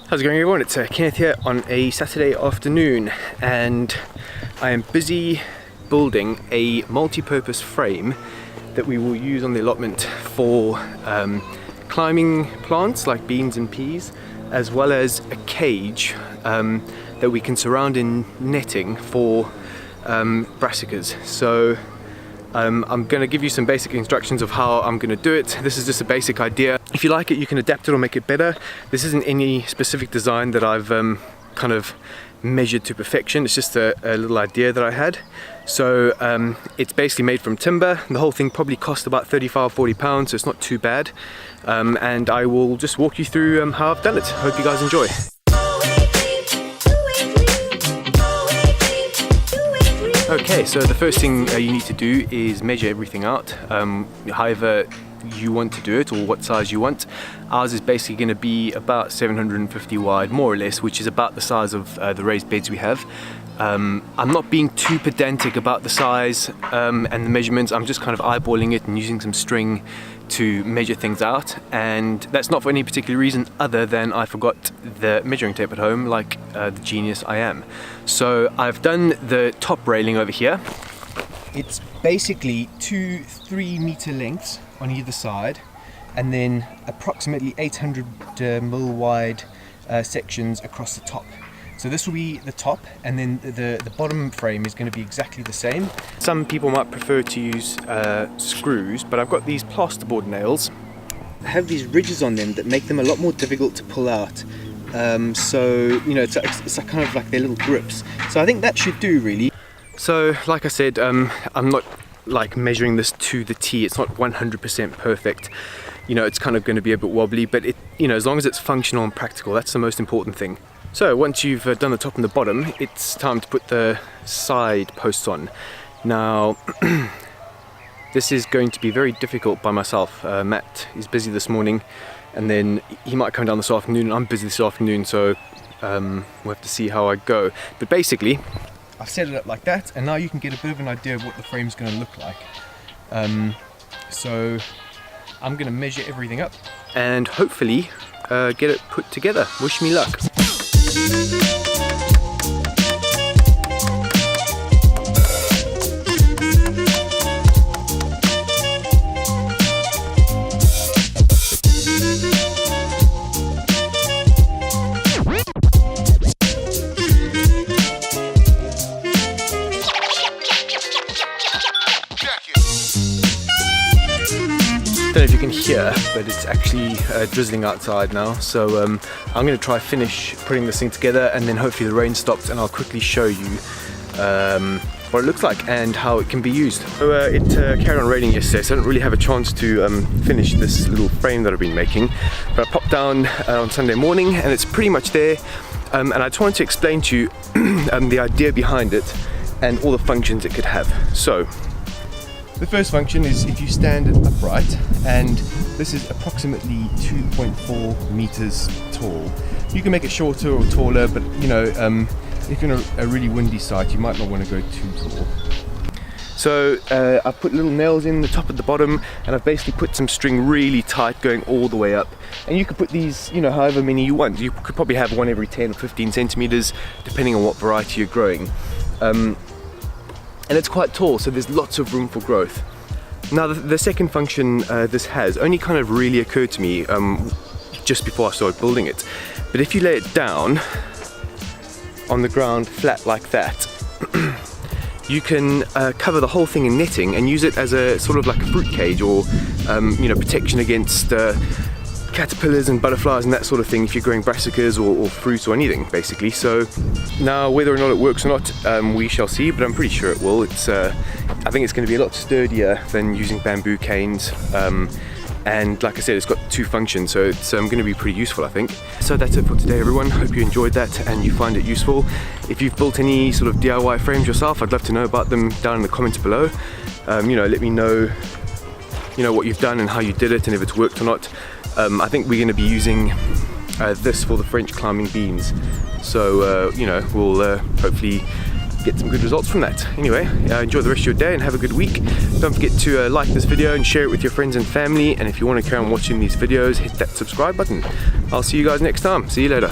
How's it going, everyone? It's Kenneth here on a Saturday afternoon, and I am busy building a multi-purpose frame that we will use on the allotment for climbing plants like beans and peas, as well as a cage that we can surround in netting for brassicas. So I'm going to give you some basic instructions of how I'm going to do it. This is just a basic idea. If you like it, you can adapt it or make it better. This isn't any specific design that I've kind of measured to perfection. It's just a little idea that I had. So it's basically made from timber. The whole thing probably cost about 35-40 pounds, so it's not too bad. And I will just walk you through how I've done it. Hope you guys enjoy. Okay, so the first thing you need to do is measure everything out, however you want to do it or what size you want. Ours is basically going to be about 750 wide, more or less, which is about the size of the raised beds we have. I'm not being too pedantic about the size and the measurements. I'm just kind of eyeballing it and using some string to measure things out, and that's not for any particular reason other than I forgot the measuring tape at home, like the genius I am. So I've done the top railing over here. It's basically 2-3 meter lengths on either side, and then approximately 800 mil wide sections across the top. So this will be the top, and then the bottom frame is going to be exactly the same. Some people might prefer to use screws, but I've got these plasterboard nails. I have these ridges on them that make them a lot more difficult to pull out. So, you know, it's kind of like their little grips. So I think that should do, really. So, like I said, I'm not like measuring this to the T. It's not 100% perfect. You know, it's kind of going to be a bit wobbly, but you know, as long as it's functional and practical, that's the most important thing. So once you've done the top and the bottom, it's time to put the side posts on. Now, this is going to be very difficult by myself. Matt is busy this morning, and then he might come down this afternoon. I'm busy this afternoon, so we'll have to see how I go. But basically, I've set it up like that, and now you can get a bit of an idea of what the frame's going to look like. So I'm going to measure everything up and hopefully get it put together. Wish me luck. I don't know if you can hear, but it's actually drizzling outside now, so I'm going to try finish putting this thing together, and then hopefully the rain stops and I'll quickly show you what it looks like and how it can be used. So it carried on raining yesterday, so I didn't really have a chance to finish this little frame that I've been making, but I popped down on Sunday morning and it's pretty much there, and I just wanted to explain to you the idea behind it and all the functions it could have. So the first function is if you stand it upright, and this is approximately 2.4 meters tall. You can make it shorter or taller, but you know, if you're in a really windy site, you might not want to go too tall. So I've put little nails in the top and the bottom, and I've basically put some string really tight going all the way up. And you could put these, you know, however many you want. You could probably have one every 10 or 15 centimeters, depending on what variety you're growing. And it's quite tall, so there's lots of room for growth. Now the second function this has only kind of really occurred to me just before I started building it. But if you lay it down on the ground flat like that, you can cover the whole thing in netting and use it as a sort of like a fruit cage, or you know, protection against caterpillars and butterflies and that sort of thing if you're growing brassicas or fruit or anything, basically. So now whether or not it works or not, we shall see, but I'm pretty sure it will. It's I think it's going to be a lot sturdier than using bamboo canes, and like I said, it's got two functions, so it's going to be pretty useful, I think. So that's it for today, everyone. Hope you enjoyed that and you find it useful. If you've built any sort of DIY frames yourself, I'd love to know about them down in the comments below. You know, let me know, you know, what you've done and how you did it and if it's worked or not. I think we're going to be using this for the French climbing beans, so you know, we'll hopefully get some good results from that. Anyway, enjoy the rest of your day and have a good week. Don't forget to like this video and share it with your friends and family, and if you want to carry on watching these videos, hit that subscribe button. I'll see you guys next time. See you later.